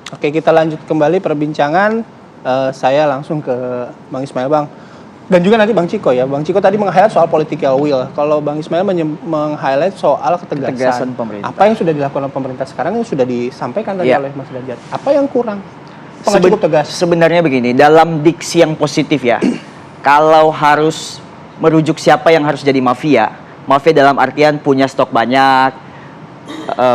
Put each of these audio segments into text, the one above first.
Oke, kita lanjut kembali perbincangan. Saya langsung ke Bang Ismail, Bang. Dan juga nanti Bang Ciko ya. Bang Ciko tadi meng-highlight soal political will. Kalau Bang Ismail meng-highlight soal ketegasan pemerintah. Apa yang sudah dilakukan oleh pemerintah sekarang yang sudah disampaikan tadi oleh Mas Derajat. Apa yang kurang? Cukup tegas. Sebenarnya begini, dalam diksi yang positif ya, kalau harus merujuk siapa yang harus jadi mafia dalam artian punya stok banyak,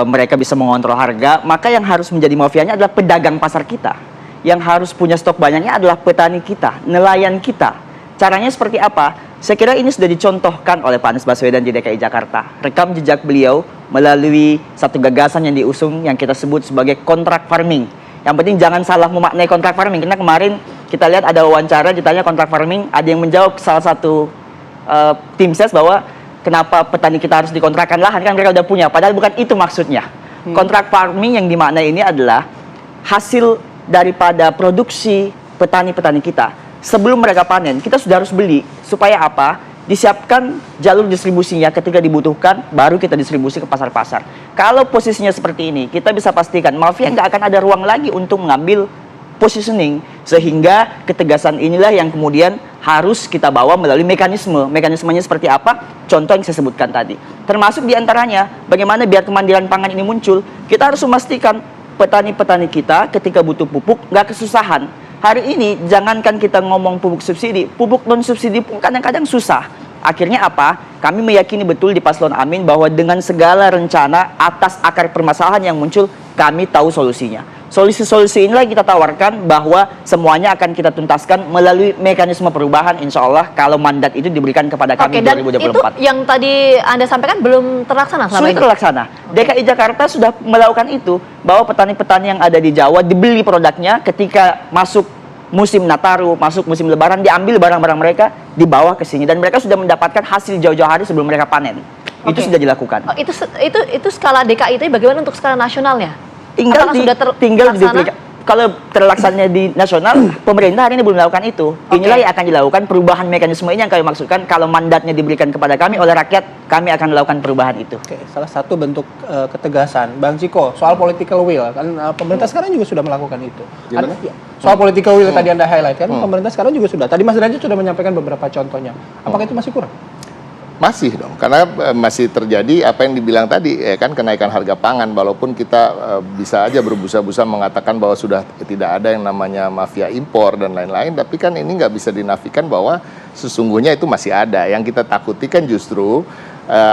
mereka bisa mengontrol harga, maka yang harus menjadi mafianya adalah pedagang pasar kita. Yang harus punya stok banyaknya adalah petani kita, nelayan kita. Caranya seperti apa? Saya kira ini sudah dicontohkan oleh Pak Anies Baswedan di DKI Jakarta. Rekam jejak beliau melalui satu gagasan yang diusung yang kita sebut sebagai kontrak farming. Yang penting jangan salah memaknai kontrak farming. Karena kemarin kita lihat ada wawancara ditanya kontrak farming, ada yang menjawab salah satu tim ses bahwa kenapa petani kita harus dikontrakkan lahan, kan mereka udah punya. Padahal bukan itu maksudnya. Kontrak farming yang dimaknai ini adalah hasil daripada produksi petani-petani kita. Sebelum mereka panen, kita sudah harus beli. Supaya apa? Disiapkan jalur distribusinya ketika dibutuhkan, baru kita distribusi ke pasar-pasar. Kalau posisinya seperti ini, kita bisa pastikan mafia nggak akan ada ruang lagi untuk mengambil positioning. Sehingga ketegasan inilah yang kemudian harus kita bawa melalui mekanisme. Mekanismenya seperti apa? Contoh yang saya sebutkan tadi. Termasuk diantaranya, bagaimana biar kemandirian pangan ini muncul, kita harus memastikan petani-petani kita ketika butuh pupuk nggak kesusahan. Hari ini jangankan kita ngomong pupuk subsidi, pupuk non subsidi pun kadang-kadang susah. Akhirnya apa? Kami meyakini betul di Paslon Amin bahwa dengan segala rencana atas akar permasalahan yang muncul, kami tahu solusinya. Solusi-solusi inilah kita tawarkan bahwa semuanya akan kita tuntaskan melalui mekanisme perubahan, insya Allah kalau mandat itu diberikan kepada kami 2024. Dan itu yang tadi Anda sampaikan belum terlaksana selama ini? Sudah terlaksana. DKI Jakarta sudah melakukan itu, bahwa petani-petani yang ada di Jawa dibeli produknya ketika masuk musim Nataru, masuk musim Lebaran, diambil barang-barang mereka, dibawa ke sini. Dan mereka sudah mendapatkan hasil jauh-jauh hari sebelum mereka panen. Itu sudah dilakukan. Itu skala DKI, itu bagaimana untuk skala nasionalnya? Tinggal kalau terlaksananya di nasional, pemerintah hari ini belum melakukan itu. Inilah yang akan dilakukan perubahan mekanisme ini yang kami maksudkan. Kalau mandatnya diberikan kepada kami oleh rakyat, kami akan melakukan perubahan itu. Oke, salah satu bentuk ketegasan. Bang Ciko, soal political will kan pemerintah sekarang juga sudah melakukan itu. Gimana? Soal political will tadi Anda highlight kan, pemerintah sekarang juga sudah. Tadi Mas Derajat sudah menyampaikan beberapa contohnya. Apakah itu masih kurang? Masih dong, karena masih terjadi apa yang dibilang tadi, kan kenaikan harga pangan. Walaupun kita bisa aja berbusa-busa mengatakan bahwa sudah tidak ada yang namanya mafia impor dan lain-lain, tapi kan ini nggak bisa dinafikan bahwa sesungguhnya itu masih ada. Yang kita takuti kan justru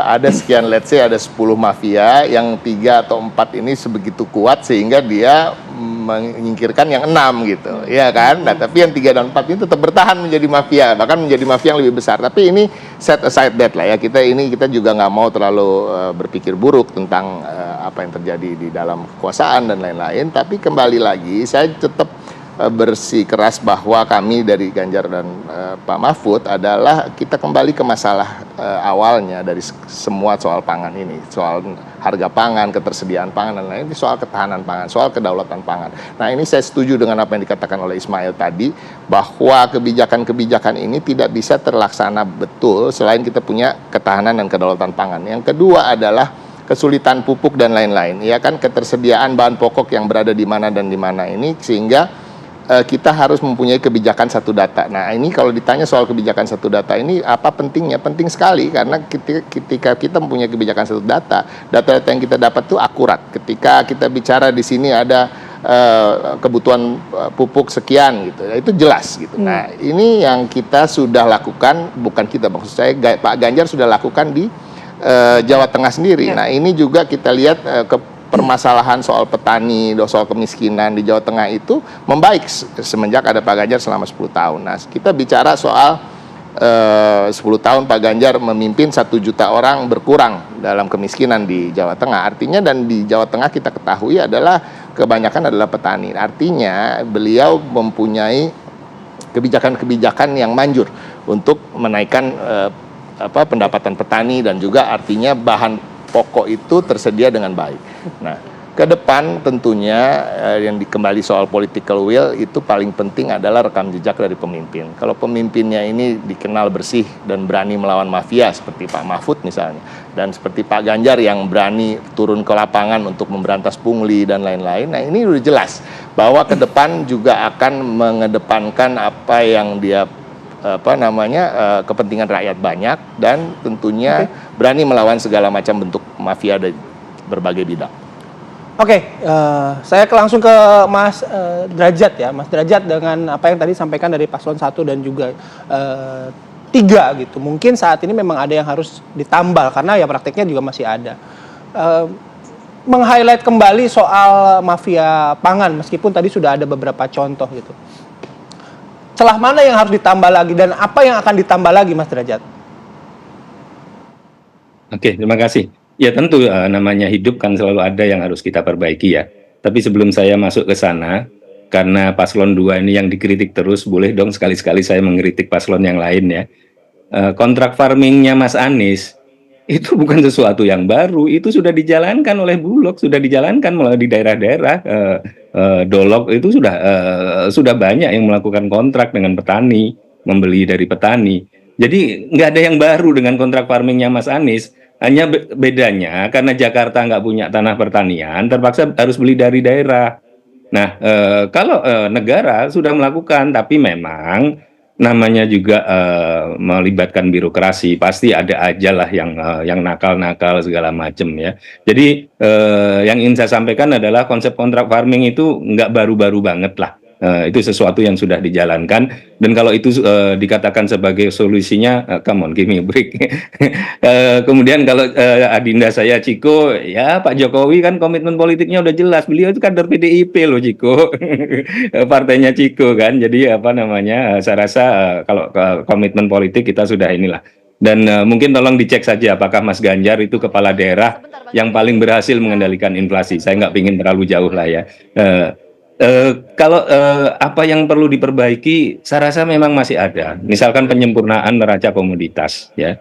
ada sekian, let's say ada 10 mafia, yang 3 atau 4 ini sebegitu kuat sehingga dia menyingkirkan yang 6 gitu, ya kan? Nah, tapi yang 3 dan 4 ini tetap bertahan menjadi mafia, bahkan menjadi mafia yang lebih besar. Tapi ini set aside that lah ya, kita juga nggak mau terlalu berpikir buruk tentang apa yang terjadi di dalam kekuasaan dan lain-lain. Tapi kembali lagi, saya tetap bersikeras bahwa kami dari Ganjar dan Pak Mahfud adalah kita kembali ke masalah awalnya dari semua soal pangan ini, soal harga pangan, ketersediaan pangan dan lain-lain, soal ketahanan pangan, soal kedaulatan pangan. Nah, ini saya setuju dengan apa yang dikatakan oleh Ismail tadi, bahwa kebijakan-kebijakan ini tidak bisa terlaksana betul selain kita punya ketahanan dan kedaulatan pangan. Yang kedua adalah kesulitan pupuk dan lain-lain, ya kan, ketersediaan bahan pokok yang berada di mana dan di mana ini, sehingga kita harus mempunyai kebijakan satu data. Nah, ini kalau ditanya soal kebijakan satu data ini apa pentingnya? Penting sekali, karena ketika kita mempunyai kebijakan satu data, data-data yang kita dapat itu akurat. Ketika kita bicara di sini ada kebutuhan pupuk sekian gitu, itu jelas gitu. Nah, ini yang kita sudah lakukan, bukan kita, maksud saya Pak Ganjar sudah lakukan di Jawa Tengah sendiri. Nah, ini juga kita lihat permasalahan soal petani, soal kemiskinan di Jawa Tengah itu membaik semenjak ada Pak Ganjar selama 10 tahun. Nah, kita bicara soal 10 tahun Pak Ganjar memimpin 1 juta orang berkurang dalam kemiskinan di Jawa Tengah. Artinya, dan di Jawa Tengah kita ketahui adalah kebanyakan adalah petani. Artinya beliau mempunyai kebijakan-kebijakan yang manjur untuk menaikkan pendapatan petani, dan juga artinya bahan pokok itu tersedia dengan baik. Nah, Ke depan tentunya yang kembali soal political will itu paling penting adalah rekam jejak dari pemimpin. Kalau pemimpinnya ini dikenal bersih dan berani melawan mafia seperti Pak Mahfud misalnya, dan seperti Pak Ganjar yang berani turun ke lapangan untuk memberantas pungli dan lain-lain. Nah, ini udah jelas bahwa ke depan juga akan mengedepankan apa yang dia kepentingan rakyat banyak, dan tentunya berani melawan segala macam bentuk mafia dari berbagai bidang. Oke, saya langsung ke Mas Derajat ya. Mas Derajat, dengan apa yang tadi disampaikan dari Paslon 1 dan juga 3 gitu. Mungkin saat ini memang ada yang harus ditambal karena ya prakteknya juga masih ada. Meng-highlight kembali soal mafia pangan meskipun tadi sudah ada beberapa contoh gitu. Celah mana yang harus ditambah lagi dan apa yang akan ditambah lagi, Mas Derajat? Oke, terima kasih. Ya tentu namanya hidup kan selalu ada yang harus kita perbaiki ya. Tapi sebelum saya masuk ke sana, karena Paslon 2 ini yang dikritik terus, boleh dong sekali-sekali saya mengkritik paslon yang lain ya. Kontrak farmingnya Mas Anies, itu bukan sesuatu yang baru, itu sudah dijalankan oleh Bulog, sudah dijalankan mulai di daerah-daerah. Dolog itu sudah banyak yang melakukan kontrak dengan petani, membeli dari petani. Jadi nggak ada yang baru dengan kontrak farmingnya Mas Anies. Hanya bedanya karena Jakarta nggak punya tanah pertanian, terpaksa harus beli dari daerah. Nah, kalau negara sudah melakukan, tapi memang namanya juga melibatkan birokrasi, pasti ada aja lah yang nakal-nakal segala macam ya. Jadi yang ingin saya sampaikan adalah konsep kontrak farming itu nggak baru-baru banget lah. Itu sesuatu yang sudah dijalankan, dan kalau itu dikatakan sebagai solusinya, come on, give me a break. Kemudian kalau adinda saya Ciko, ya Pak Jokowi kan komitmen politiknya udah jelas, beliau itu kader PDIP loh Ciko, partainya Ciko kan, jadi saya rasa kalau komitmen politik kita sudah inilah. Dan mungkin tolong dicek saja apakah Mas Ganjar itu kepala daerah yang paling berhasil mengendalikan inflasi. Saya nggak ingin terlalu jauh lah ya. Kalau apa yang perlu diperbaiki, saya rasa memang masih ada. Misalkan penyempurnaan neraca komoditas, ya.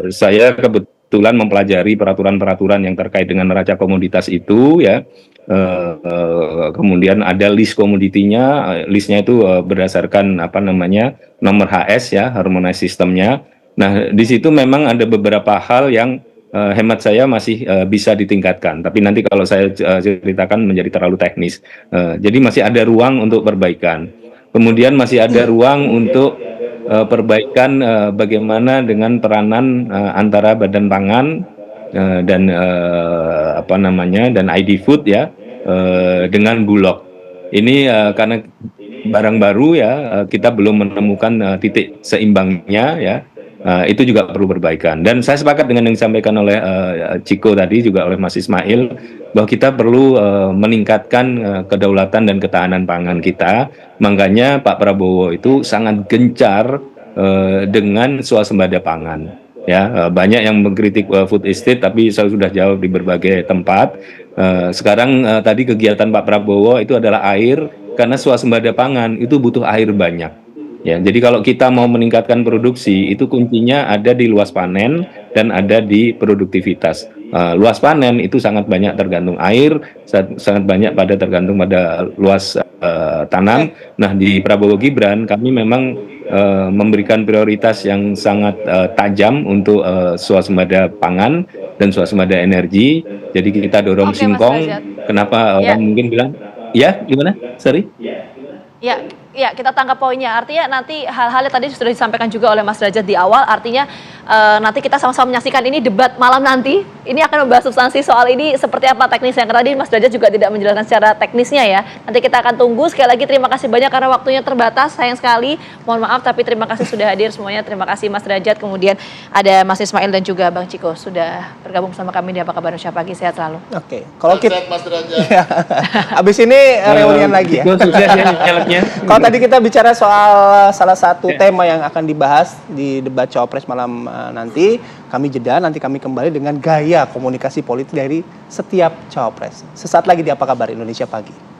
Saya kebetulan mempelajari peraturan-peraturan yang terkait dengan neraca komoditas itu, ya. Kemudian ada list komoditinya, listnya itu berdasarkan nomor HS ya, harmonized sistemnya. Nah, di situ memang ada beberapa hal yang hemat saya masih bisa ditingkatkan, tapi nanti kalau saya ceritakan menjadi terlalu teknis. Jadi masih ada ruang untuk perbaikan. Kemudian masih ada ruang untuk perbaikan bagaimana dengan peranan antara Badan Pangan dan dan ID Food ya, dengan Bulog. Ini karena barang baru ya, kita belum menemukan titik seimbangnya ya. Itu juga perlu perbaikan, dan saya sepakat dengan yang disampaikan oleh Ciko tadi, juga oleh Mas Ismail, bahwa kita perlu meningkatkan kedaulatan dan ketahanan pangan kita. Makanya Pak Prabowo itu sangat gencar dengan swasembada pangan ya. Banyak yang mengkritik food estate, tapi saya sudah jawab di berbagai tempat. Sekarang tadi kegiatan Pak Prabowo itu adalah air, karena swasembada pangan itu butuh air banyak. Ya, jadi kalau kita mau meningkatkan produksi, itu kuncinya ada di luas panen dan ada di produktivitas. Luas panen itu sangat banyak tergantung air, sangat banyak tergantung pada luas tanam. Nah, di Prabowo Gibran kami memang memberikan prioritas yang sangat tajam untuk swasembada pangan dan swasembada energi. Jadi kita dorong singkong. Kenapa orang mungkin bilang, ya gimana? Sorry? Ya, kita tangkap poinnya. Artinya nanti hal-hal yang tadi sudah disampaikan juga oleh Mas Derajat di awal, artinya nanti kita sama-sama menyaksikan ini debat malam nanti. Ini akan membahas substansi soal ini seperti apa teknisnya. Karena tadi Mas Derajat juga tidak menjelaskan secara teknisnya ya. Nanti kita akan tunggu. Sekali lagi terima kasih banyak karena waktunya terbatas. Sayang sekali. Mohon maaf, tapi terima kasih sudah hadir semuanya. Terima kasih Mas Derajat. Kemudian ada Mas Ismail dan juga Bang Ciko sudah bergabung bersama kami di Apa Kabar Indonesia Pagi. Sehat selalu. Oke. Kalau kita Mas Derajat. habis ini reunian lagi ya. Kalau tadi kita bicara soal salah satu tema yang akan dibahas di debat Cawapres malam nanti, kami jeda, nanti kami kembali dengan gaya komunikasi politik dari setiap Cawapres. Sesaat lagi di Apa Kabar Indonesia Pagi.